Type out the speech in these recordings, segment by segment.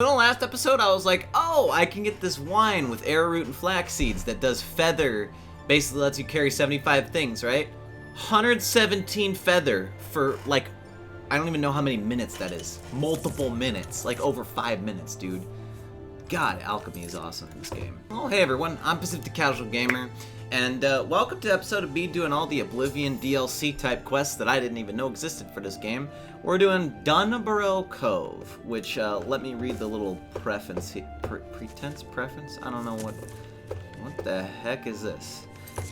In the last episode, I was like, oh, I can get this wine with arrowroot and flax seeds that does feather. Basically lets you carry 75 things, right? 117 feather for, like, I don't even know how many minutes that is. Multiple minutes. Like, over 5 minutes, dude. God, alchemy is awesome in this game. Oh, hey everyone, I'm Pacific the Casual Gamer, and welcome to episode of me doing all the Oblivion DLC type quests that I didn't even know existed for this game. We're doing Dunbarrow Cove, which, let me read the little preface here. Pretense? Preference? I don't know what the heck is this?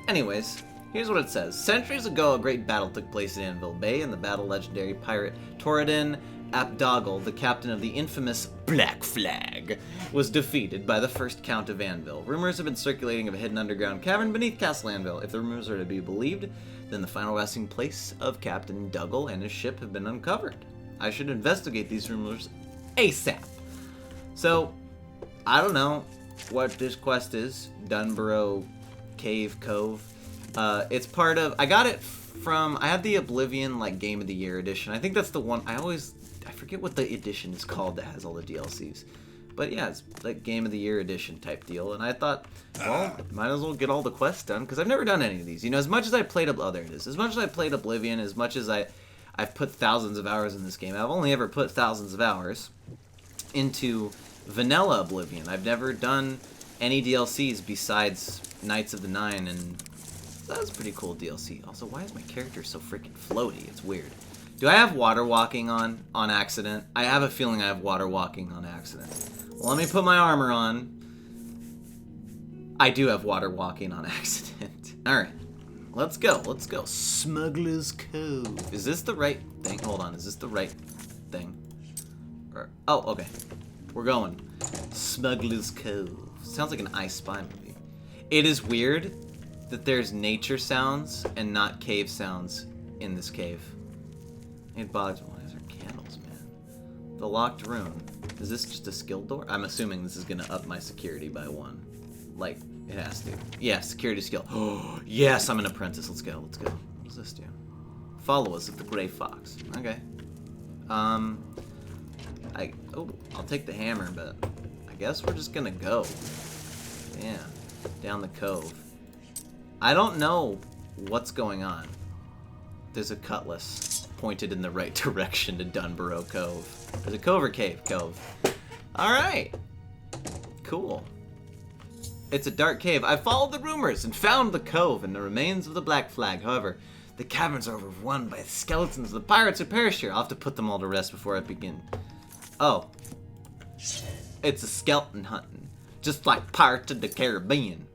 Anyways, here's what it says. Centuries ago, a great battle took place in Anvil Bay, and the battle legendary pirate Torridin Apdogle, the captain of the infamous Black Flag, was defeated by the first Count of Anvil. Rumors have been circulating of a hidden underground cavern beneath Castle Anvil. If the rumors are to be believed, then the final resting place of Captain Dougal and his ship have been uncovered. I should investigate these rumors ASAP. So, I don't know what this quest is. Dunbarrow Cove. It's part of, I got it from, I have the Oblivion, like, Game of the Year edition. I think that's the one, I forget what the edition is called that has all the DLCs. But yeah, it's like Game of the Year edition type deal. And I thought, well, might as well get all the quests done, because I've never done any of these. You know, as much as I played, oh, there it is. As much as I played Oblivion, as much as I've put thousands of hours in this game, I've only ever put thousands of hours into vanilla Oblivion. I've never done any DLCs besides Knights of the Nine, and that was a pretty cool DLC. Also, why is my character so freaking floaty? It's weird. Do I have water walking on accident? I have a feeling I have water walking on accident. Well, let me put my armor on. I do have water walking on accident. Alright, let's go. Smuggler's Cove. Is this the right thing? Hold on, is this the right thing? Oh, okay. We're going. Smuggler's Cove. Sounds like an I Spy movie. It is weird that there's nature sounds and not cave sounds in this cave. It bothers me. Why is there candles, man? The locked room. Is this just a skill door? I'm assuming this is gonna up my security by 1. Like, it has to. Yeah, security skill. Oh, yes, I'm an apprentice. Let's go. What does this do? Follow us at the Gray Fox. Okay. I'll take the hammer, but I guess we're just gonna go. Yeah, down the cove. I don't know what's going on. There's a cutlass pointed in the right direction to Dunbarrow Cove. There's a cove or cave? Cove. Alright. Cool. It's a dark cave. I followed the rumors and found the cove and the remains of the Black Flag. However, the caverns are overrun by the skeletons of the pirates who perished here. I'll have to put them all to rest before I begin. Oh. It's a skeleton hunting. Just like Pirates of the Caribbean.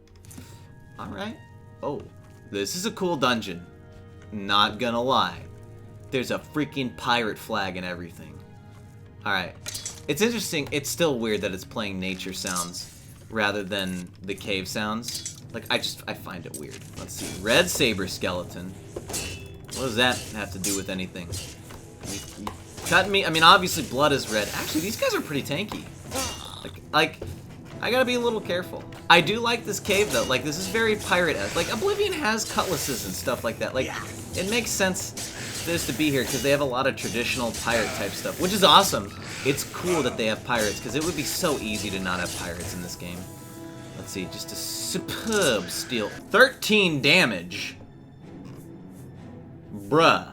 Alright. Oh. This is a cool dungeon. Not gonna lie. There's a freaking pirate flag and everything. Alright. It's interesting. It's still weird that it's playing nature sounds rather than the cave sounds. Like, I find it weird. Let's see. Red saber skeleton. What does that have to do with anything? You cut me? I mean, obviously blood is red. Actually, these guys are pretty tanky. Like, I gotta be a little careful. I do like this cave, though. Like, this is very pirate-esque. Like, Oblivion has cutlasses and stuff like that. Like, it makes sense this to be here because they have a lot of traditional pirate-type stuff, which is awesome. It's cool that they have pirates because it would be so easy to not have pirates in this game. Let's see, just a superb steal. 13 damage. Bruh.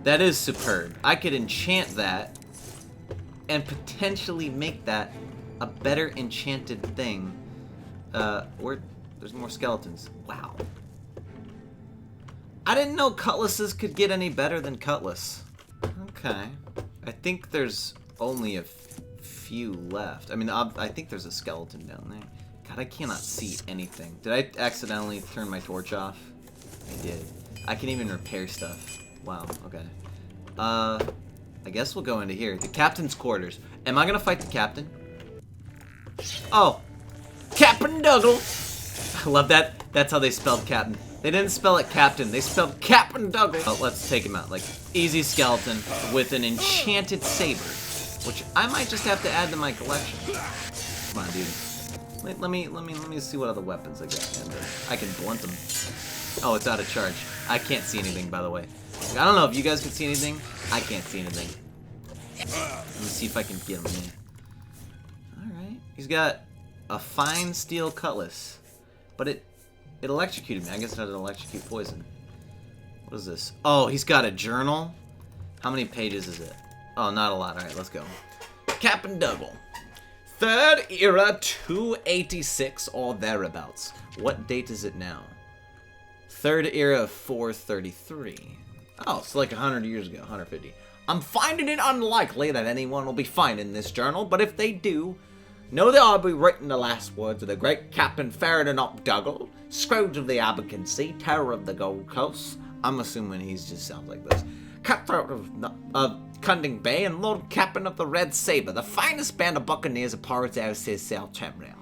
That is superb. I could enchant that and potentially make that a better enchanted thing. There's more skeletons. Wow. I didn't know cutlasses could get any better than cutlass. Okay. I think there's only a few left. I mean, I think there's a skeleton down there. God, I cannot see anything. Did I accidentally turn my torch off? I did. I can even repair stuff. Wow, okay. I guess we'll go into here. The captain's quarters. Am I gonna fight the captain? Oh, Captain Dougal. I love that. That's how they spelled captain. They didn't spell it captain. They spelled Captain Dougal. Oh, let's take him out. Like, easy skeleton with an enchanted saber, which I might just have to add to my collection. Come on, dude. Let me see what other weapons I got. And, I can blunt them. Oh, it's out of charge. I can't see anything, by the way. I don't know if you guys can see anything. I can't see anything. Let me see if I can get him in. He's got a fine steel cutlass, but it electrocuted me. I guess it had an electrocute poison. What is this? Oh, he's got a journal. How many pages is it? Oh, not a lot. All right, let's go. Captain Double. 3rd era 286 or thereabouts. What date is it now? 3rd era 433. Oh, it's like 100 years ago, 150. I'm finding it unlikely that anyone will be finding this journal, but if they do, know that I'll be writing the last words of the great Captain Ferret Dougal, Scrooge of the Abergavency, Terror of the Gold Coast. I'm assuming he just sounds like this. Cutthroat of Cunding Bay and Lord Captain of the Red Saber, the finest band of buccaneers and pirates out of South Tamriel.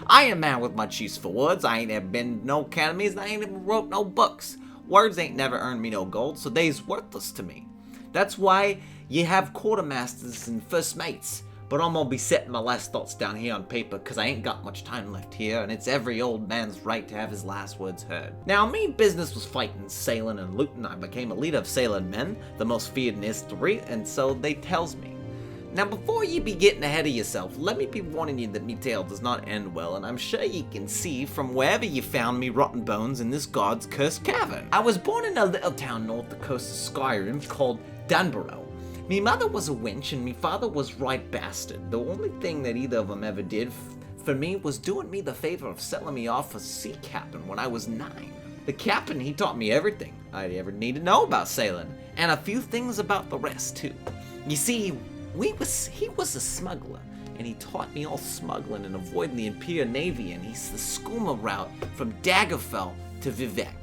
I ain't a man with much use for words. I ain't ever been to no academies and I ain't ever wrote no books. Words ain't never earned me no gold, so they's worthless to me. That's why you have quartermasters and first mates. But I'm gonna be setting my last thoughts down here on paper because I ain't got much time left here, and it's every old man's right to have his last words heard. Now, me business was fighting, sailing, and looting. I became a leader of sailing men, the most feared in history, and so they tells me. Now, before you be getting ahead of yourself, let me be warning you that me tale does not end well, and I'm sure you can see from wherever you found me rotten bones in this god's cursed cavern. I was born in a little town north the coast of Skyrim called Dunbarrow. Me mother was a wench and me father was right bastard. The only thing that either of them ever did for me was doing me the favor of selling me off a sea captain when I was 9. The captain, he taught me everything I'd ever need to know about sailing, and a few things about the rest too. You see, he was a smuggler, and he taught me all smuggling and avoiding the Imperial Navy, and he's the schooner route from Daggerfell to Vivek.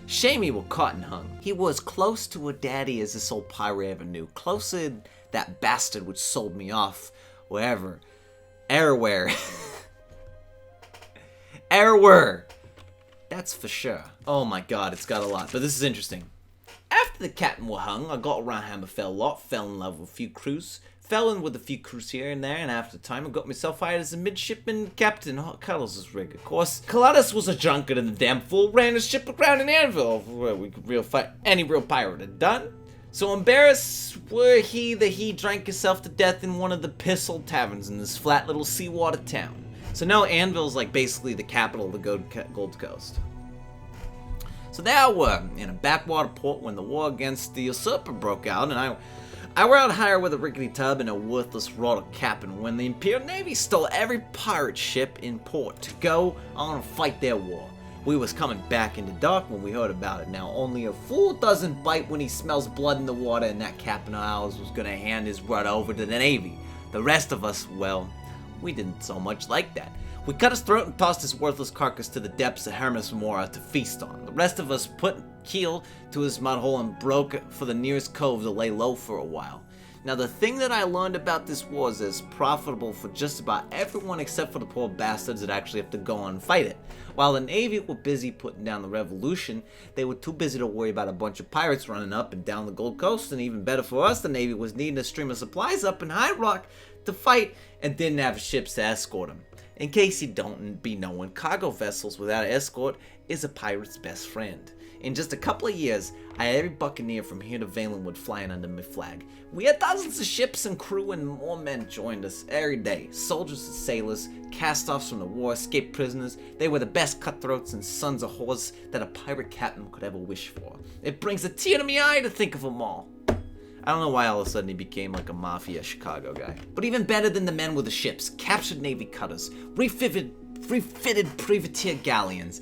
Shame he was caught and hung. He was close to a daddy as this old pirate ever knew. Closer than that bastard which sold me off wherever. Everywhere. Everywhere. That's for sure. Oh my god, it's got a lot. But this is interesting. After the captain was hung, I got around Hammerfell a lot, fell in love with a few crews, fell in with a few crews here and there, and after a time I got myself hired as a midshipman captain, Hot Cuddles' rig, of course. Caladas was a drunkard and the damn fool ran his ship aground in Anvil, where we could real fight any real pirate had done. So embarrassed were he that he drank himself to death in one of the piss-old taverns in this flat little seawater town. So now Anvil's like basically the capital of the Gold Coast. So there I were, in a backwater port when the war against the usurper broke out, and I were out higher with a rickety tub and a worthless rod of captain when the Imperial Navy stole every pirate ship in port to go on and fight their war. We was coming back into dark when we heard about it. Now, only a fool doesn't bite when he smells blood in the water, and that captain of ours was gonna hand his rod over to the Navy. The rest of us, well, we didn't so much like that. We cut his throat and tossed his worthless carcass to the depths of Hermes Mora to feast on. The rest of us put keel to his mud hole and broke for the nearest cove to lay low for a while. Now, the thing that I learned about this war is it's profitable for just about everyone except for the poor bastards that actually have to go on and fight it. While the Navy were busy putting down the revolution, they were too busy to worry about a bunch of pirates running up and down the Gold Coast, and even better for us, the Navy was needing a stream of supplies up in High Rock to fight and didn't have ships to escort them. In case you don't be knowing, cargo vessels without an escort is a pirate's best friend. In just a couple of years, I had every buccaneer from here to Valenwood flying under my flag. We had thousands of ships and crew, and more men joined us every day. Soldiers and sailors, cast-offs from the war, escaped prisoners. They were the best cutthroats and sons of whores that a pirate captain could ever wish for. It brings a tear to my eye to think of them all. I don't know why all of a sudden he became like a mafia Chicago guy. But even better than the men were the ships, captured Navy cutters, refitted privateer galleons,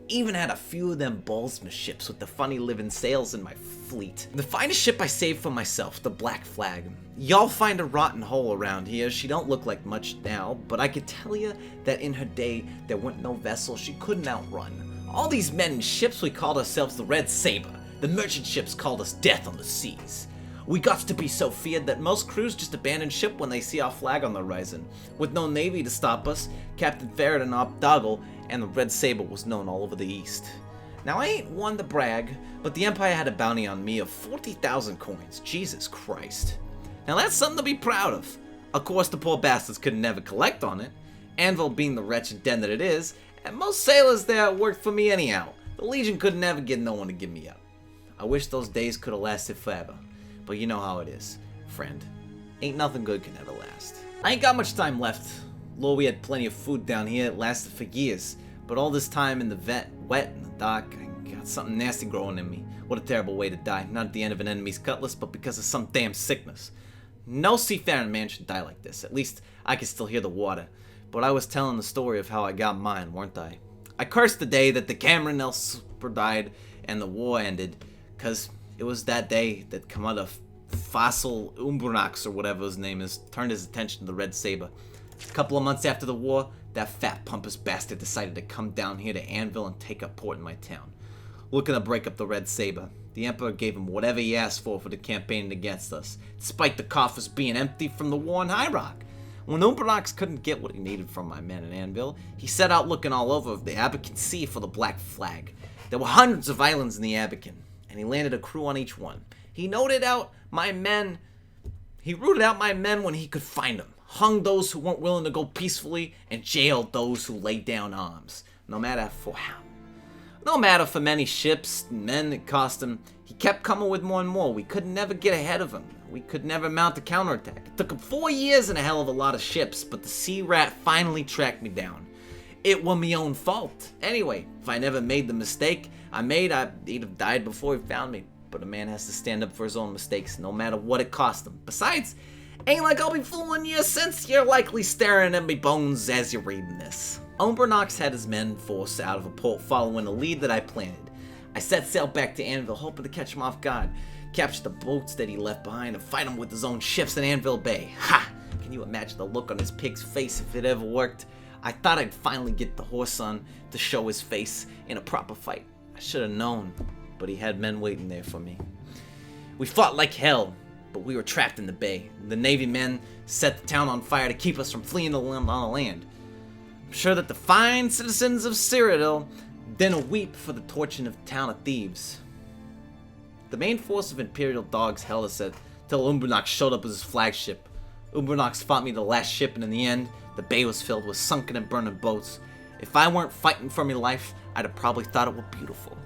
even had a few of them Ballsmith ships with the funny living sails in my fleet. The finest ship I saved for myself, the Black Flag. Y'all find a rotten hole around here. She don't look like much now, but I could tell you that in her day, there weren't no vessel she couldn't outrun. All these men and ships, we called ourselves the Red Saber. The merchant ships called us Death on the Seas. We got to be so feared that most crews just abandon ship when they see our flag on the horizon. With no navy to stop us, Captain Ferret Dougal and the Red Saber was known all over the East. Now, I ain't one to brag, but the Empire had a bounty on me of 40,000 coins. Jesus Christ. Now, that's something to be proud of. Of course, the poor bastards could never collect on it, Anvil being the wretched den that it is, and most sailors there worked for me anyhow. The Legion could never get no one to give me up. I wish those days could have lasted forever. But you know how it is, friend. Ain't nothing good can ever last. I ain't got much time left. Lord, we had plenty of food down here. It lasted for years. But all this time in the wet in the dark, I got something nasty growing in me. What a terrible way to die. Not at the end of an enemy's cutlass, but because of some damn sickness. No seafaring man should die like this. At least I can still hear the water. But I was telling the story of how I got mine, weren't I? I cursed the day that the Cameron El Super died and the war ended, because it was that day that Commander Fossil Umbernax, or whatever his name is, turned his attention to the Red Saber. A couple of months after the war, that fat pompous bastard decided to come down here to Anvil and take up port in my town, looking to break up the Red Saber. The Emperor gave him whatever he asked for the campaign against us, despite the coffers being empty from the war in High Rock. When Umbernax couldn't get what he needed from my men in Anvil, he set out looking all over the Abacan Sea for the Black Flag. There were hundreds of islands in the Abacan, and he landed a crew on each one. He rooted out my men when he could find them, hung those who weren't willing to go peacefully, and jailed those who laid down arms, no matter for many ships and men it cost him. He kept coming with more and more. We could never get ahead of him. We could never mount a counterattack. It took him 4 years and a hell of a lot of ships, but the sea rat finally tracked me down. It was my own fault. Anyway, if I never made the mistake he'd have died before he found me. But a man has to stand up for his own mistakes, no matter what it cost him. Besides, ain't like I'll be fooling you, since you're likely staring at me bones as you're reading this. Umbernax had his men forced out of a port following the lead that I planted. I set sail back to Anvil, hoping to catch him off guard, capture the boats that he left behind, and fight him with his own ships in Anvil Bay. Ha! Can you imagine the look on his pig's face if it ever worked? I thought I'd finally get the horse on to show his face in a proper fight. I should have known, but he had men waiting there for me. We fought like hell, but we were trapped in the bay. The Navy men set the town on fire to keep us from fleeing on the land. I'm sure that the fine citizens of Cyrodiil didn't weep for the torching of the town of Thebes. The main force of Imperial dogs held us till Umbernax showed up with his flagship. Umbernax fought me the last ship, and in the end, the bay was filled with sunken and burning boats. If I weren't fighting for my life, I'd have probably thought it was beautiful.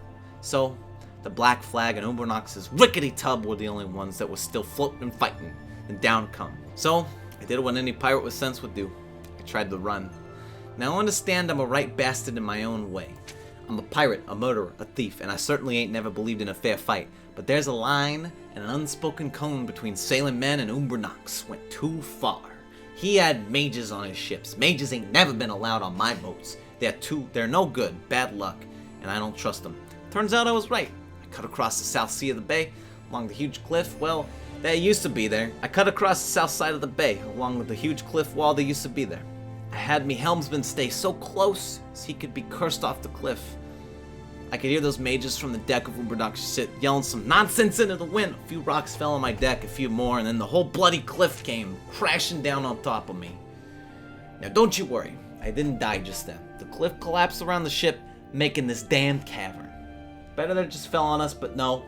So, the Black Flag and Umbernax's rickety tub were the only ones that were still floating and fighting, and down come. So, I did what any pirate with sense would do. I tried to run. Now, I understand I'm a right bastard in my own way. I'm a pirate, a murderer, a thief, and I certainly ain't never believed in a fair fight. But there's a line and an unspoken cone between sailing men and Umbernax went too far. He had mages on his ships. Mages ain't never been allowed on my boats. They're no good, bad luck, and I don't trust them. Turns out I was right. I cut across the South Sea of the bay, along the huge cliff, well, that used to be there. I cut across the south side of the bay, along with the huge cliff wall that used to be there. I had me helmsman stay so close as he could be cursed off the cliff. I could hear those mages from the deck of Umbernax's ship yelling some nonsense into the wind. A few rocks fell on my deck, a few more, and then the whole bloody cliff came crashing down on top of me. Now don't you worry, I didn't die just then. The cliff collapsed around the ship, making this damned cavern. Better that it just fell on us, but no.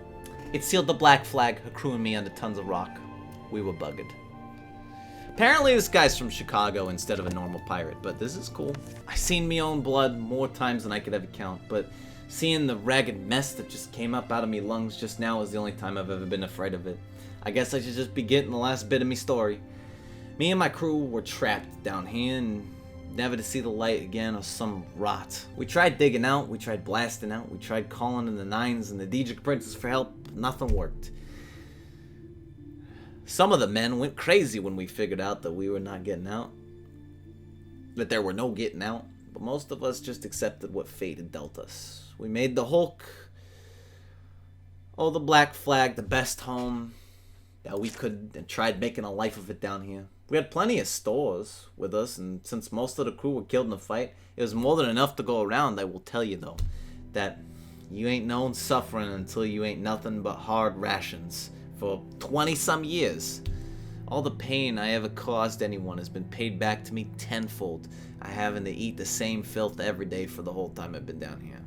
It sealed the Black Flag, accruing me under tons of rock. We were buggered. Apparently this guy's from Chicago instead of a normal pirate, but this is cool. I seen me own blood more times than I could ever count, but seeing the ragged mess that just came up out of me lungs just now is the only time I've ever been afraid of it. I guess I should just be getting the last bit of me story. Me and my crew were trapped down here and never to see the light again of some rot. We tried digging out, we tried blasting out, we tried calling in the Nines and the Diedrich Princes for help. Nothing worked. Some of the men went crazy when we figured out that we were not getting out. That there were no getting out. But most of us just accepted what fate had dealt us. We made the Hulk, the Black Flag, the best home that we could, and tried making a life of it down here. We had plenty of stores with us, and since most of the crew were killed in the fight, it was more than enough to go around. I will tell you, though, that you ain't known suffering until you ain't nothing but hard rations for 20-some years. All the pain I ever caused anyone has been paid back to me tenfold. I having to eat the same filth every day for the whole time I've been down here.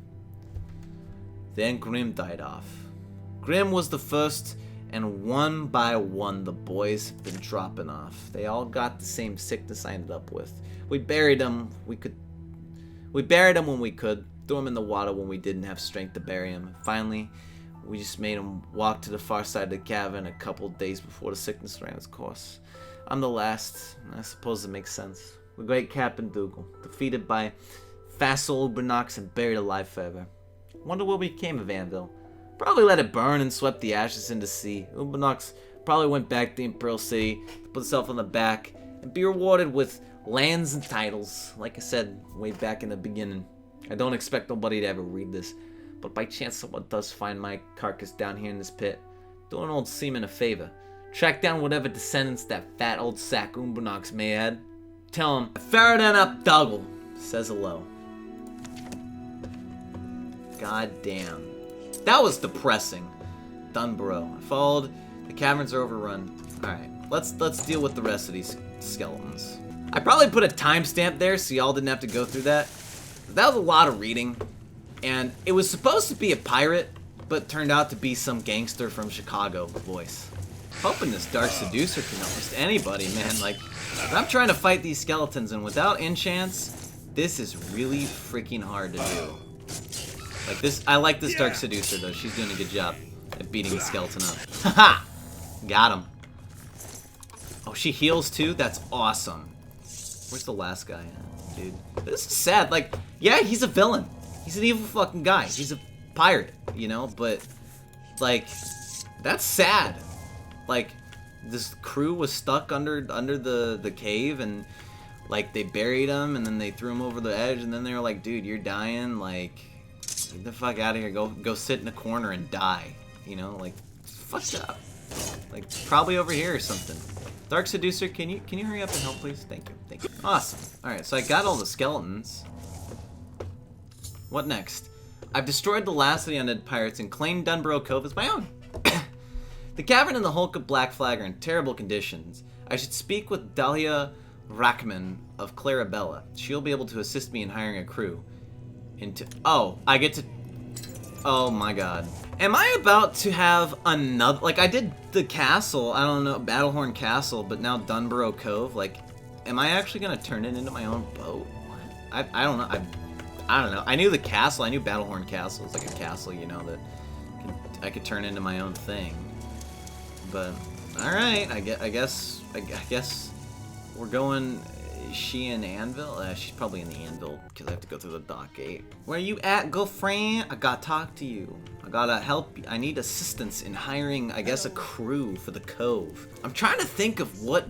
Then Grim died off. Grim was the first, and one by one the boys have been dropping off. They all got the same sickness I ended up with. We buried them. We buried them when we could. Threw them in the water when we didn't have strength to bury them. Finally, we just made them walk to the far side of the cavern a couple days before the sickness ran its course. I'm the last. I suppose it makes sense. the great Captain Dougal, defeated by Fassel Ubernox and buried alive forever. Wonder what became of Anvil. Probably let it burn and swept the ashes into sea. Ubernox probably went back to the Imperial City to put himself on the back and be rewarded with lands and titles. Like I said way back in the beginning, I don't expect nobody to ever read this, but by chance someone does find my carcass down here in this pit, do an old seaman a favor. Track down whatever descendants that fat old sack Ubernox may had. Tell him Faradan up Dougal says hello. God damn. That was depressing. Dunbarrow. I followed. The caverns are overrun. Alright, let's deal with the rest of these skeletons. I probably put a timestamp there so y'all didn't have to go through that. That was a lot of reading. And it was supposed to be a pirate, but turned out to be some gangster from Chicago voice. Hoping this Dark Seducer can almost anybody, man. Like, if I'm trying to fight these skeletons and without enchants, this is really freaking hard to do. Like this, I like this Dark Seducer though. She's doing a good job at beating the skeleton up. Haha! Got him. Oh, she heals too? That's awesome. Where's the last guy at, dude? This is sad. Like, yeah, he's a villain. He's an evil fucking guy. He's a pirate, you know? But, like, that's sad. Like, this crew was stuck under the cave, and, like, they buried him, and then they threw him over the edge, and then they were like, dude, you're dying, like, get the fuck out of here. Go sit in a corner and die. You know, like, fucked up. Like, probably over here or something. Dark Seducer, can you hurry up and help, please? Thank you. Thank you. Awesome. Alright, so I got all the skeletons. What next? I've destroyed the last of the undead pirates and claimed Dunbarrow Cove as my own. The cavern and the hulk of Black Flag are in terrible conditions. I should speak with Dahlia Rackman of Clarabella. She'll be able to assist me in hiring a crew. Oh, I get to... Oh my god. Am I about to have another... Like, I did the castle, I don't know, Battlehorn Castle, but now Dunbarrow Cove. Like, am I actually going to turn it into my own boat? What? I don't know. I don't know. I knew the castle. I knew Battlehorn Castle is like a castle, you know, that I could turn into my own thing. But, alright. I guess we're going... Is she in Anvil? She's probably in the Anvil, because I have to go through the dock gate. Where you at, girlfriend? I gotta talk to you. I gotta help you. I need assistance in hiring, I guess, a crew for the Cove. I'm trying to think of what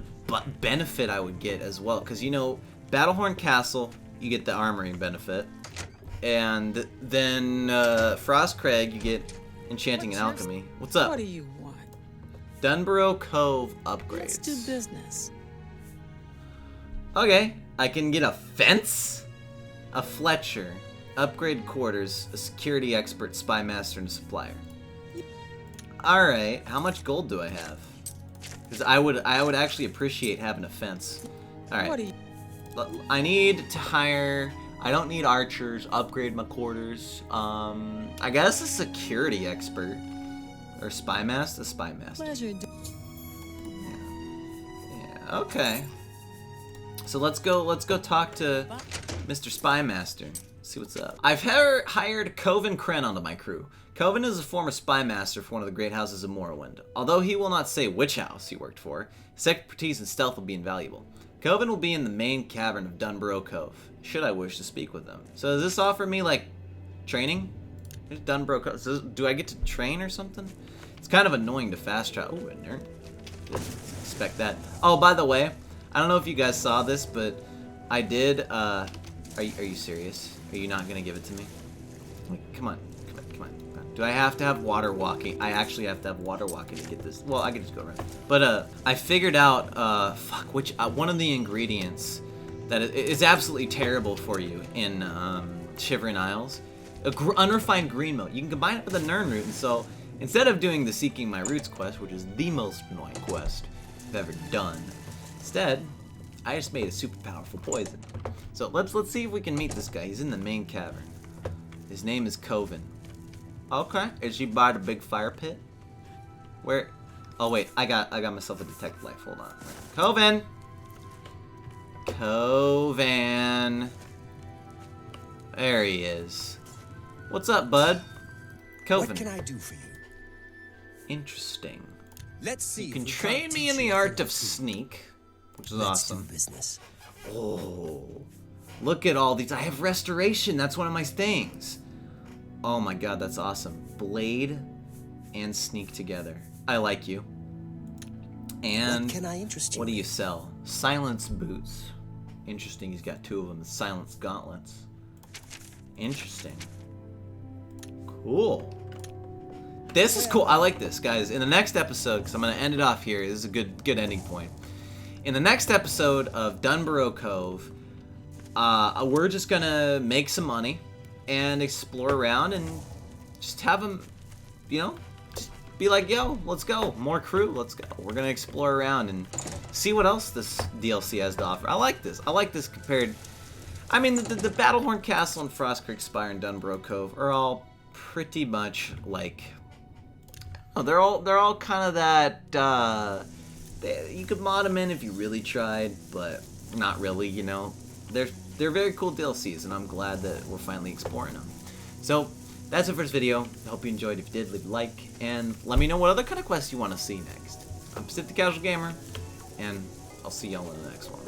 benefit I would get as well, because, you know, Battlehorn Castle, you get the armoring benefit. And then, Frostcrag, you get enchanting and alchemy. What's up? What do you want? Dunbarrow Cove upgrades. Let's do business. Okay, I can get a fence, a Fletcher, upgrade quarters, a security expert, spy master, and a supplier. Alright, how much gold do I have? Because I would actually appreciate having a fence. Alright, I need to hire... I don't need archers, upgrade my quarters. I guess a security expert. Or spy master? A spy master. Pleasure. Yeah, okay. So let's go talk to Mr. Spy Master. See what's up. I've hired Coven Kren onto my crew. Coven is a former spy master for one of the great houses of Morrowind. Although he will not say which house he worked for, his expertise in stealth will be invaluable. Coven will be in the main cavern of Dunbarrow Cove, should I wish to speak with them. So does this offer me, like, training? There's Dunbarrow Cove. So do I get to train or something? It's kind of annoying to fast travel. Ooh, didn't expect that. Oh, by the way, I don't know if you guys saw this, but I did, are you serious? Are you not gonna give it to me? Like, come on. Do I have to have water walking? I actually have to have water walking to get this. Well, I can just go around. But, I figured out, one of the ingredients that is absolutely terrible for you in, Shivering Isles. Unrefined green milk. You can combine it with a Nern root, and so, instead of doing the Seeking My Roots quest, which is the most annoying quest I've ever done, instead, I just made a super powerful poison. So let's see if we can meet this guy. He's in the main cavern. His name is Coven. Okay. Is he by the big fire pit? Where? Oh wait, I got myself a detect life. Hold on. Coven. Coven. There he is. What's up, bud? Coven. What can I do for you? Interesting. Let's see. You can train me in the art of sneak, which is awesome. Do business. Oh, look at all these. I have restoration. That's one of my things. Oh my god, that's awesome. Blade and sneak together. I like you. And what can I interest you? What do you sell? Silence boots. Interesting. He's got 2 of them. Silence gauntlets. Interesting. Cool. This is cool. I like this, guys. In the next episode, because I'm going to end it off here. This is a good ending point. In the next episode of Dunbarrow Cove, we're just going to make some money and explore around and just have them, you know, just be like, yo, let's go. More crew, let's go. We're going to explore around and see what else this DLC has to offer. I like this. I like this compared... I mean, the Battlehorn Castle and Frost Creek Spire and Dunbarrow Cove are all pretty much like... Oh, they're all kind of that... you could mod them in if you really tried, but not really, you know. They're very cool DLCs, and I'm glad that we're finally exploring them. So, that's it for this video. I hope you enjoyed. If you did, leave a like, and let me know what other kind of quests you want to see next. I'm Pacific the Casual Gamer, and I'll see y'all in the next one.